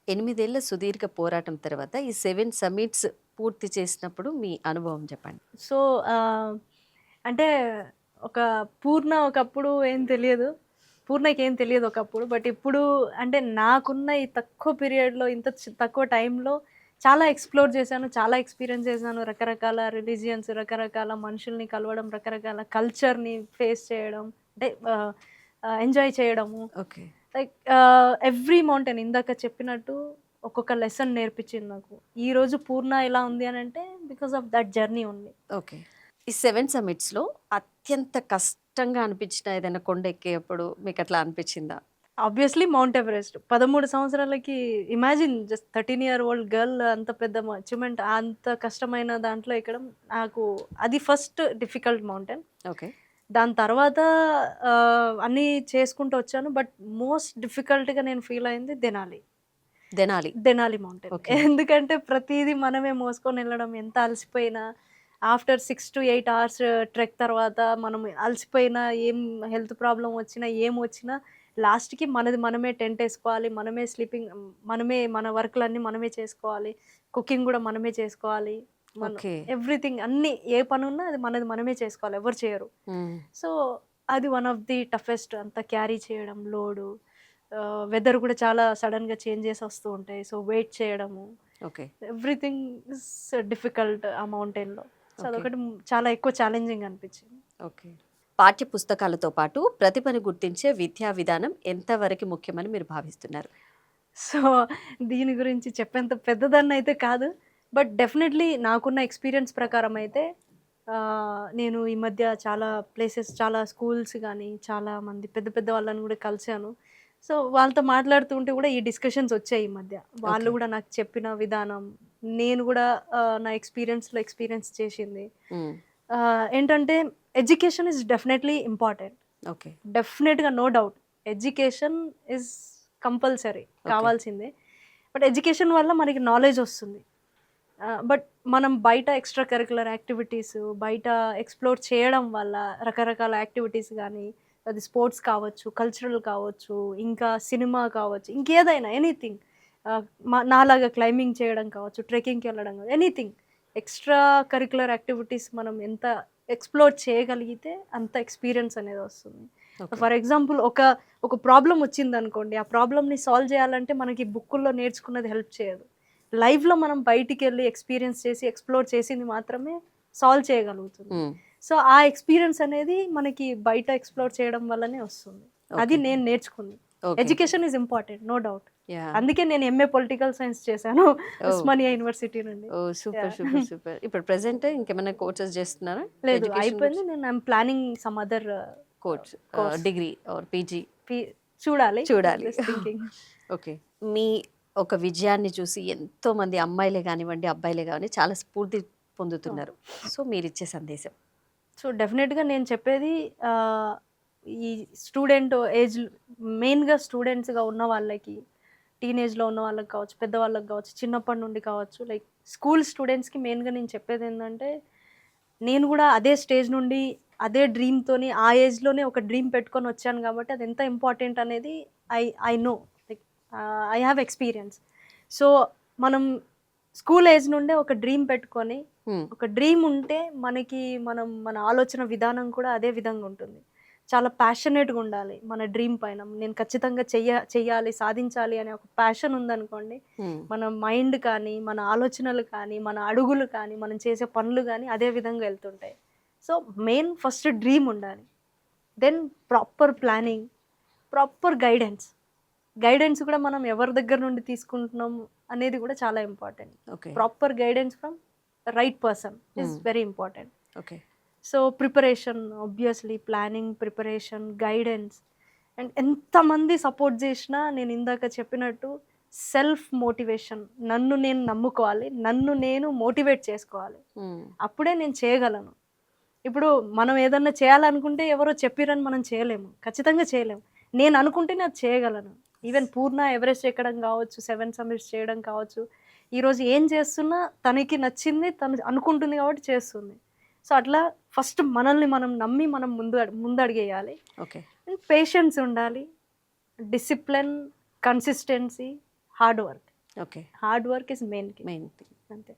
8 ఏళ్ల సుదీర్ఘ పోరాటం తర్వాత ఈ 7 సమిట్స్ పూర్తి చేసినప్పుడు మీ అనుభవం చెప్పండి? సో, అంటే ఒక పూర్ణ ఒకప్పుడు ఏం తెలియదు. పూర్ణకేం తెలియదు ఒకప్పుడు. బట్ ఇప్పుడు అంటే నాకున్న ఈ తక్కువ పీరియడ్‌లో ఇంత తక్కువ టైంలో చాలా ఎక్స్‌ప్లోర్ చేశాను. చాలా ఎక్స్‌పీరియన్స్ చేశాను. రకరకాల రిలిజియన్స్, రకరకాల మనుషుల్ని కలవడం, రకరకాల కల్చర్‌ని ఫేస్ చేయడం. అంటే ఎంజాయ్ చేయడము. ఓకే. లైక్ ఎవ్రీ మౌంటైన్ ఇందాక చెప్పినట్టు ఒక్కొక్క లెసన్ నేర్పించింది నాకు. ఈరోజు పూర్ణ ఎలా ఉంది అనంటే because of that journey only. Okay. ఈ 7 సమిట్స్‌లో అత్యంత కష్టంగా అనిపించిన ఏదైనా కొండ ఎక్కేప్పుడు మీకట్లా అనిపించిందా? Obviously mount Everest. 13 సంవత్సరాలకి imagine just 13 year old girl అంత పెద్ద అచీవ్‌మెంట్ అంత కష్టమైన దాంట్లో ఎక్కడం నాకు అది ఫస్ట్ డిఫికల్ట్ మౌంటైన్. ఓకే. దాని తర్వాత అన్నీ చేసుకుంటూ వచ్చాను. బట్ మోస్ట్ డిఫికల్ట్‌గా నేను ఫీల్ అయింది Denali. Denali. Denali mountain. Okay. ఎందుకంటే ప్రతీదీ మనమే మోసుకొనెళ్ళడం ఎంత అలసిపోయినా ఆఫ్టర్ 6-8 అవర్స్ ట్రెక్ తర్వాత మనం అలసిపోయినా, ఏం హెల్త్ ప్రాబ్లమ్ వచ్చినా, ఏమొచ్చినా లాస్ట్‌కి మనది మనమే టెంటేసుకోవాలి. మనమే స్లీపింగ్ మనమే మన వర్కులన్నీ మనమే చేసుకోవాలి. కుకింగ్ గూడా మనమే చేసుకోవాలి. మనం ఓకే. ఎవ్రీథింగ్ అన్నీ ఏ పనున్నా అది మనది మనమే చేసుకోవాలి. ఎవరు చేయరు. హ్మ్. సో, అది వన్ ఆఫ్ ది టఫెస్ట్ అంతా క్యారీ చేయడం లోడు. వెదర్ గూడా చాలా సడెన్‌గా చేంజెస్ వస్తూ ఉంటాయి. సో, వెయిట్ చేయడము. ఓకే. ఎవ్రీథింగ్ ఇస్ డిఫికల్ట్ ఆ మౌంటైన్‌లో. So, okay. అదొకటి చాలా ఎక్కువ ఛాలెంజింగ్ అనిపించింది. ఓకే. పాఠ్య పుస్తకాలతో పాటు ప్రతిభను గుర్తించే విద్యా విధానం ఎంతవరకు ముఖ్యమని మీరు భావిస్తున్నారు? సో, దీని గురించి చెప్పేంత పెద్దదాన్నయితే కాదు. బట్ డెఫినెట్‌లీ నాకున్న ఎక్స్‌పీరియన్స్ ప్రకారం అయితే నేను ఈ మధ్య చాలా ప్లేసెస్, చాలా స్కూల్స్ గానీ, చాలా మంది పెద్ద పెద్ద వాళ్ళని గూడా కలిసాను. సో, వాళ్ళతో మాట్లాడుతూ ఉంటే గూడా ఈ డిస్కషన్స్ వచ్చాయి ఈ మధ్య. వాళ్ళు ఓకే. గూడా నాకు చెప్పిన విధానం, నేను గూడా నా ఎక్స్‌పీరియన్స్‌లో ఎక్స్‌పీరియన్స్ చేసింది. హ్మ్. ఏంటంటే education is definitely important. Okay. డెఫినెట్‌గా no doubt. Education is compulsory okay. కావాల్సిందే. బట్ ఎడ్యుకేషన్ వల్ల మనకి నాలెడ్జ్ వస్తుంది. బట్ మనం బయట ఎక్స్‌ట్రా కరిక్యులర్ యాక్టివిటీస్ బయట ఎక్స్‌ప్లోర్ చేయడం వల్ల రకరకాల యాక్టివిటీస్ గానీ, అది స్పోర్ట్స్ కావచ్చు, కల్చరల్ కావచ్చు, ఇంకా సినిమా కావచ్చు, ఇంకేదైనా ఎనీథింగ్ ఆహ్, నాలాగా క్లైంబింగ్ చేయడం కావచ్చు, ట్రెక్కింగ్‌కెళ్ళడం ఎనీథింగ్ ఎక్స్‌ట్రా కరిక్యులర్ యాక్టివిటీస్ మనం ఎంత ఎక్స్‌ప్లోర్ చేయగలిగితే అంత ఎక్స్‌పీరియన్స్ అనేది వస్తుంది. ఓకే. ఫర్ ఎగ్జాంపుల్ ఒక ప్రాబ్లమ్ వచ్చిందనుకోండి. ఆ ప్రాబ్లమ్‌ని సాల్వ్ చేయాలంటే మనకి బుక్కుల్లో నేర్చుకున్నది హెల్ప్ చేయదు. లైవ్‌లో మనం బయటికెళ్ళి ఎక్స్‌పీరియన్స్ చేసి, ఎక్స్‌ప్లోర్ చేసింది మాత్రమే సాల్వ్ చేయగలుగుతుంది. హ్మ్. సో, ఆ ఎక్స్‌పీరియన్స్ అనేది మనకి బయట ఎక్స్‌ప్లోర్ చేయడం వల్లనే వస్తుంది. అది ఓకే. నేను నేర్చుకుంది. Okay. Education is important. No doubt. Yeah! అందుకే నేను ఎంఏ పొలిటికల్ సైన్స్ చేశాను. ఓహ్! ఉస్మానియా యూనివర్సిటీ నుండి. ఓహ్! సూపర్. యాహ్! సూపర్. సూపర్. ఇప్పుడు ప్రెజెంట్ ఇంకేమైనా కోర్సెస్ చేస్తున్నారా? లేదు ఎడ్యుకేషన్ అయిపోయింది. గురించి? నేను I'm planning some other course course. Degree or PG P చూడాలి. చూడాలి. Just thinking. ఓకే. మీ ఒక విజయాన్ని చూసి ఎంతోమంది అమ్మాయిలే గానివ్వండి, అబ్బాయిలే గాని చాలా స్ఫూర్తి అవును. పొందుతున్నారు. సో, మీరిచ్చే సందేశం? సో, డెఫినెట్‌గా నేను చెప్పేది ఆహ్, ఈ స్టూడెంట్ ఏజ్ మెయిన్‌గా స్టూడెంట్స్‌గా ఉన్న వాళ్ళకి, టీనేజ్‌లో ఉన్న వాళ్ళకి కావచ్చు, పెద్దవాళ్ళకి కావచ్చు, చిన్నప్పటి నుండి కావచ్చు, లైక్ స్కూల్ స్టూడెంట్స్‌కి మెయిన్‌గా నేను చెప్పేదేంటంటే, నేను గూడా అదే స్టేజ్ నుండి, అదే డ్రీమ్‌తోని ఆ ఏజ్‌లోనే ఒక డ్రీమ్ పెట్టుకొని వచ్చాను గాబట్టి, అది ఎంత ఇంపార్టెంట్ అనేది I I know. Like I have experience. So, మనం స్కూల్ ఏజ్ నుండే ఒక డ్రీమ్ పెట్టుకొని హ్మ్. ఒక డ్రీమ్ ఉంటే మన ఆలోచన విధానం కూడా అదే విధంగా ఉంటుంది. చాలా ప్యాషనేట్‌గా ఉండాలి మన డ్రీమ్ పైన. నేను ఖచ్చితంగా చెయ్యాలి, సాధించాలి అనే ఒక ప్యాషన్ ఉందనుకోండి. హ్మ్. మన మైండ్ కానీ, మన ఆలోచనలు కానీ, మన అడుగులు కానీ, మనం చేసే పనులు గానీ అదే విధంగా ఎళ్తుంటాయి. సో, మెయిన్ ఫస్ట్ డ్రీమ్ ఉండాలి. Then proper planning, proper guidance. Guidance కూడా మనం ఎవరి దగ్గర నుండి తీసుకుంటున్నాం అనేది కూడా చాలా important. Okay. Proper guidance from right person is hmm. Very important. Okay. So, preparation obviously planning, preparation, guidance and ఎంతమంది సపోర్ట్ జేషినా నేను ఇందాక చెప్పినట్టు సెల్ఫ్ మోటివేషన్. నన్ను నేను నమ్ముకోవాలి. నన్ను నేను మోటివేట్ చేసుకోవాలి. హ్మ్. అప్పుడే నేను చేయగలను. ఇప్పుడు మనం ఏదన్నా చేయాలనుకుంటే ఎవరో చెప్పిర్రని మనం చేయలేము. ఖచ్చితంగా చేయలేము. నేను అనుకుంటేనే అది చేయగలను. ఈవెన్ పూర్ణ ఎవరెస్ట్ ఎక్కడం కావచ్చు, 7 సమిట్స్ చేయడం కావచ్చు. ఈరోజు ఏం చేస్తున్నా తనకి నచ్చింది తను అనుకుంటుంది కాబట్టి చేస్తుంది. సో, అట్లా ఫస్ట్ మనల్ని మనం నమ్మి మనం ముందడుగేయాలి. ఓకే. అండ్ పేషెన్స్ ఉండాలి. Discipline, consistency, hard work. Okay. Hard work is main main thing. అంతే.